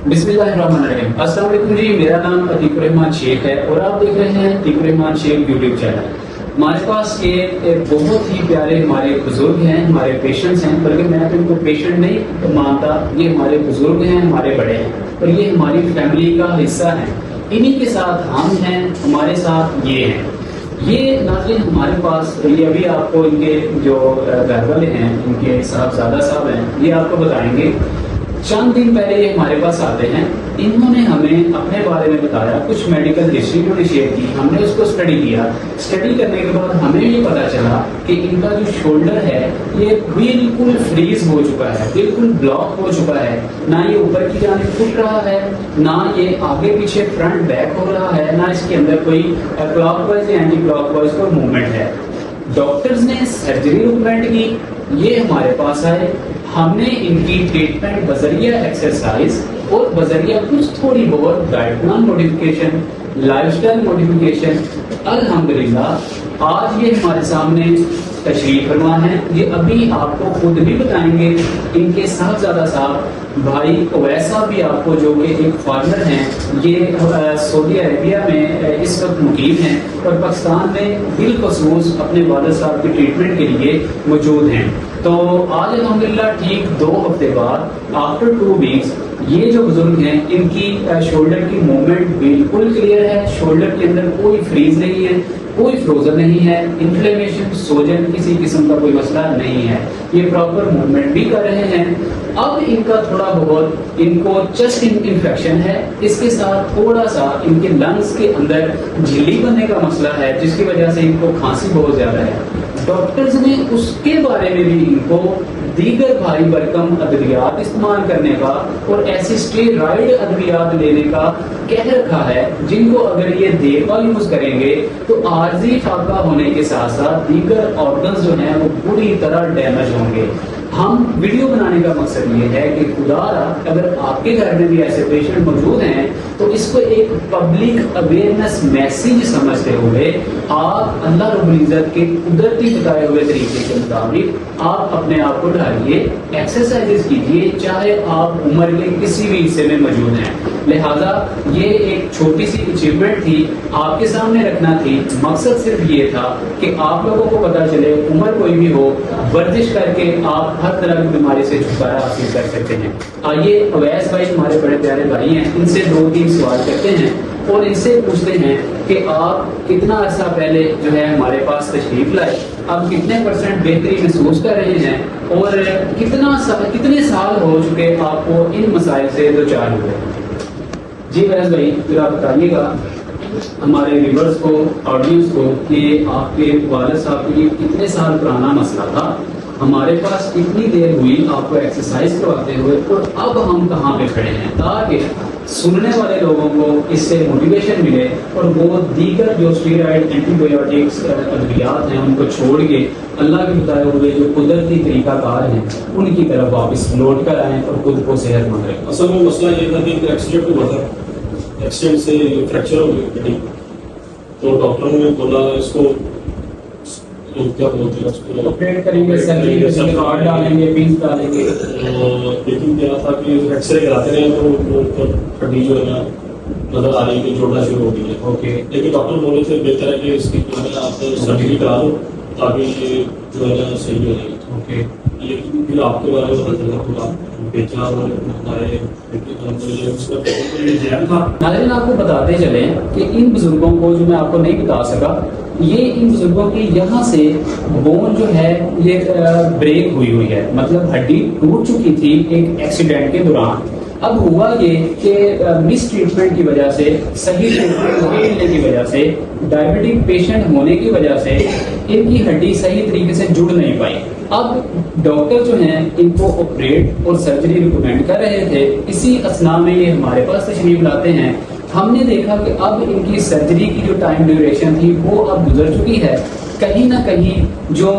بسم اللہ الرحمن الرحیم. السلام علیکم جی. میرا نام عتیق الرحمان شیخ ہے اور آپ دیکھ رہے ہیں عتیق الرحمان شیخ یوٹیوب چینل. ہمارے پاس یہ بہت ہی پیارے ہمارے بزرگ ہیں, ہمارے پیشنٹس ہیں, بلکہ میں ان کو پیشنٹ نہیں مانتا, یہ ہمارے بزرگ ہیں, ہمارے بڑے ہیں اور یہ ہماری فیملی کا حصہ ہیں. انہی کے ساتھ ہم ہیں, ہمارے ساتھ یہ ہیں. یہ ناظرین ہمارے پاس یہ ابھی آپ کو ان کے جو گھر والے ہیں, ان کے صاحبزادہ صاحب ہیں, یہ آپ کو بتائیں گے. چند دن پہلے یہ ہمارے پاس آتے ہیں. انہوں نے ہمیں اپنے بارے میں بتایا, کچھ میڈیکل ہسٹری انہوں نے شیئر کی, ہم نے اس کو اسٹڈی کیا. اسٹڈی کرنے کے بعد ہمیں یہ پتا چلا کہ ان کا جو شولڈر ہے یہ بالکل فریز ہو چکا ہے, بالکل بلاک ہو چکا ہے. نہ یہ اوپر کی جانب پھٹ رہا ہے, نہ یہ آگے پیچھے فرنٹ بیک ہو رہا ہے, نہ اس کے اندر کوئی کلاک وائز یا اینٹی کلاک وائز کوئی موومنٹ ہے. ڈاکٹرز نے سرجری ریکمینڈ کی, یہ ہمارے پاس آئے. ہم نے ان کی ٹریٹمنٹ بذریعہ ایکسرسائز اور بذریعہ کچھ تھوڑی بہت diet plan modification, life style modification, الحمدللہ آج یہ ہمارے سامنے تشریف فرما ہے. یہ ابھی آپ کو خود بھی بتائیں گے. ان کے صاحبزادہ صاحب بھائی اویس صاحب بھی آپ کو, جو کہ ایک فارمر ہیں, یہ سعودی عربیہ میں اس وقت مقیم ہیں اور پاکستان میں بالخصوص اپنے والد صاحب کی ٹریٹمنٹ کے لیے موجود ہیں. تو آج الحمدللہ ٹھیک 2 ہفتے بعد آفٹر 2 ویکس یہ جو بزرگ ہیں, ان کی شولڈر کی موومنٹ بالکل کلیئر ہے. شولڈر کے اندر کوئی فریز نہیں ہے, کوئی فروزن نہیں ہے, انفلیمیشن سوجن کسی قسم کا کوئی مسئلہ نہیں ہے. یہ پراپر موومنٹ بھی کر رہے ہیں. اب ان کا تھوڑا بہت ان کو چیسٹ انفیکشن ہے, اس کے ساتھ تھوڑا سا ان کے لنگس کے اندر جھلی بننے کا مسئلہ ہے, جس کی وجہ سے ان کو کھانسی بہت زیادہ ہے. ڈاکٹرز نے اس کے بارے میں بھی ان کو دیگر بھاری بھرکم ادویات استعمال کرنے کا اور ایسی اسٹیرائڈ ادویات لینے کا کہہ رکھا ہے, جن کو اگر یہ دیر بعد یوز کریں گے تو عارضی فاقہ ہونے کے ساتھ ساتھ دیگر آرگنز جو ہیں وہ پوری طرح ڈیمیج ہوں گے. ہم ویڈیو بنانے کا مقصد یہ ہے کہ خدا اگر آپ کے گھر میں بھی ایسے پیشنٹ موجود ہیں تو اس کو ایک پبلک اویئرنیس میسیج سمجھتے ہوئے آپ اللہ رب العزت کے قدرتی بتائے ہوئے طریقے کے مطابق آپ اپنے آپ کو ڈھالیے, ایکسرسائز کیجیے, چاہے آپ عمر کے کسی بھی حصے میں موجود ہیں. لہذا یہ ایک چھوٹی سی اچیومنٹ تھی, آپ کے سامنے رکھنا تھی. مقصد صرف یہ تھا کہ آپ لوگوں کو پتہ چلے, عمر کوئی بھی ہو, ورزش کر کے آپ ہر طرح کی بیماری سے چھٹکارا حاصل کر سکتے ہیں. آئیے اویس بھائی ہمارے بڑے پیارے بھائی ہیں, ان سے 2-3 سوال کرتے ہیں اور ان سے پوچھتے ہیں کہ آپ کتنا عرصہ پہلے جو ہے ہمارے پاس تشریف لائے, اب کتنے % بہتری محسوس کر رہے ہیں اور کتنے سال ہو چکے آپ کو ان مسائل سے دوچار ہوئے. جی اویس بھائی پھر آپ بتائیے گا ہمارے ویورز کو, آڈینس کو, کہ آپ کے والد صاحب کے لیے کتنے سال پرانا مسئلہ تھا, ہمارے پاس اتنی دیر ہوئی آپ کو ایکسرسائز کرواتے ہوئے, اور اب ہم کہاں پہ کھڑے ہیں, تاکہ سننے والے لوگوں کو اس سے موٹیویشن ملے اور وہ دیگر جو اسٹیرائڈ اینٹی بایوٹکس ادویات ہیں ان کو چھوڑ کے اللہ کے بتائے ہوئے جو قدرتی طریقہ کار ہیں ان کی طرف واپس لوٹ کر آئیں اور خود کو صحت مند رکھیں. اصل میں مسئلہ یہ تھا کہ ایکسیڈنٹ ہوا تھا, ایکسیڈنٹ سے فریکچر ہو گئی ہڈی, تو ڈاکٹروں نے بولا اس کو کیا بولتے ہیں, اس کو آپریٹ کریں گے, سرجری کریں گے, راڈ ڈالیں گے, پنس ڈالیں گے. لیکن کیا تھا کہ ایکس رے کراتے رہے تو ہڈی جو ہے نا نظر آ رہی ہے کہ جوڑنا شروع ہو گئی ہے. اوکے, لیکن ڈاکٹر بولے تھے بہتر ہے کہ اس کی جو ہے آپ سرجری کرا دو تاکہ یہ جو ہے نا صحیح ہو جائے گی. اوکے, لیکن پھر آپ کے بارے میں پتہ چلا پورا بیچا اور ہمارے ناظرین آپ کو بتاتے چلیں کہ ان بزرگوں کو جو میں آپ کو نہیں بتا سکا, یہ ان بزرگوں کی یہاں سے بون جو ہے یہ بریک ہوئی ہے, مطلب ہڈی ٹوٹ چکی تھی ایک ایکسیڈنٹ کے دوران. اب ہوا یہ کہ مس ٹریٹمنٹ کی وجہ سے, صحیح ٹریٹمنٹ نہ ملنے کی وجہ سے, ڈائبٹک پیشنٹ ہونے کی وجہ سے ان کی ہڈی صحیح طریقے سے جڑ نہیں پائی. اب ڈاکٹر جو ہیں ان کو آپریٹ اور سرجری ریکمینڈ کر رہے تھے, اسی اسنا میں یہ ہمارے پاس تشریف لاتے ہیں. ہم نے دیکھا کہ اب ان کی سرجری کی جو ٹائم ڈیوریشن تھی وہ اب گزر چکی ہے. کہیں نہ کہیں جو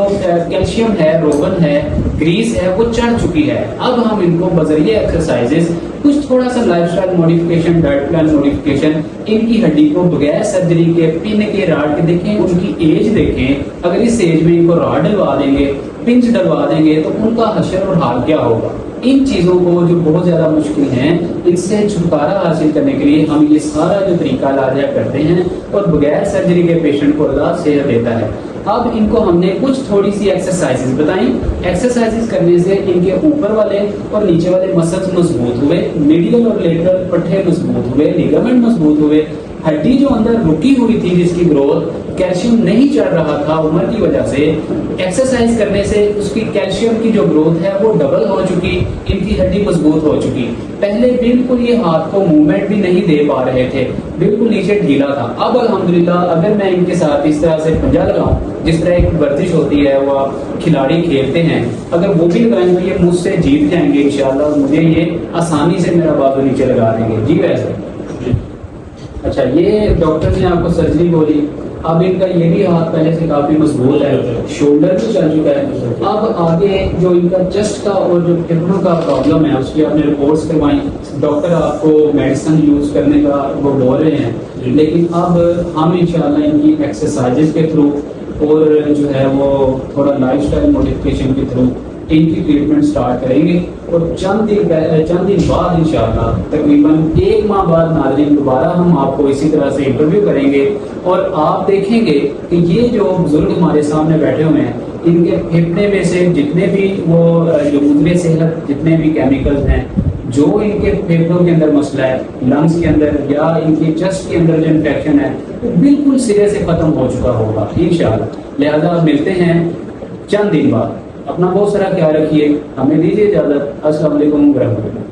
کیلشیم ہے, روغن ہے, گریس ہے, وہ چڑھ چکی ہے. اب ہم ان کو بذریعہ ایکسرسائزز, کچھ تھوڑا سا lifestyle modification, diet plan modification, ان کی ہڈی کو بغیر سرجری کے پن کے راڈ کے دیکھیں, ان کی ایج دیکھیں, اگر اس ایج میں ان کو راڈ ڈلوا دیں گے پنج ڈلوا دیں گے تو ان کا حشر اور حال کیا ہوگا. ان چیزوں کو جو بہت زیادہ مشکل ہیں ان سے چھٹکارا حاصل کرنے کے لیے ہم یہ سارا جو طریقہ لاجا کرتے ہیں اور بغیر سرجری کے پیشنٹ کو اللہ صحت دیتا ہے. اب ان کو ہم نے کچھ تھوڑی سی ایکسرسائزز بتائیں. ایکسرسائزز کرنے سے ان کے اوپر والے اور نیچے والے مسلز مضبوط ہوئے, میڈیل اور لیٹرل پٹھے مضبوط ہوئے, لیگامنٹ مضبوط ہوئے, ہڈی جو اندر رکی ہوئی تھی جس کی گروتھ, کیلشیم نہیں چڑھ رہا تھا عمر کی وجہ سے, ایکسرسائز کرنے سے اس کی کیلشیم کی جو گروتھ ہے وہ ڈبل ہو چکی, ان کی ہڈی مضبوط ہو چکی. پہلے بالکل یہ ہاتھ کو موومنٹ بھی نہیں دے پا رہے تھے, بالکل نیچے ڈھیلا تھا. اب الحمدللہ اگر میں ان کے ساتھ اس طرح سے پنجا لگاؤں, جس طرح ایک ورزش ہوتی ہے وہ آپ کھلاڑی کھیلتے ہیں, اگر وہ بھی لگائیں تو یہ مجھ سے جیت جائیں گے انشاءاللہ, اور مجھے یہ آسانی سے میرا بازو نیچے لگا دیں گے. جی ویسے اچھا, یہ ڈاکٹر نے آپ کو سرجری بولی, اب ان کا یہ بھی ہاتھ پہلے سے کافی مضبوط ہے, شولڈر بھی چل چکا ہے. اب آگے جو ان کا چیسٹ کا اور جو پھیپھڑوں کا پرابلم ہے اس کی آپ نے رپورٹس کروائیں, ڈاکٹر آپ کو میڈیسن یوز کرنے کا وہ بول رہے ہیں, لیکن اب ہم انشاءاللہ ان کی ایکسرسائزز کے تھرو اور جو ہے وہ تھوڑا لائف سٹائل موڈیفکیشن کے تھرو ان کی ٹریٹمنٹ سٹارٹ کریں گے, اور چند دن بعد انشاءاللہ تقریباً 1 ماہ بعد ناظرین دوبارہ ہم آپ کو اسی طرح سے انٹرویو کریں گے, اور آپ دیکھیں گے کہ یہ جو بزرگ ہمارے سامنے بیٹھے ہوئے ہیں ان کے پھیپھڑے میں سے جتنے بھی وہ جو مضر صحت جتنے بھی کیمیکلز ہیں, جو ان کے پھیپھڑوں کے اندر مسئلہ ہے, لنگس کے اندر یا ان کی چیسٹ کے اندر جو انفیکشن ہے وہ بالکل سرے سے ختم ہو چکا ہوگا انشاءاللہ. لہذا ملتے ہیں چند دن بعد. اپنا بہت سارا خیال رکھیے, ہمیں دیجیے اجازت. السلام علیکم ورحمۃ اللہ.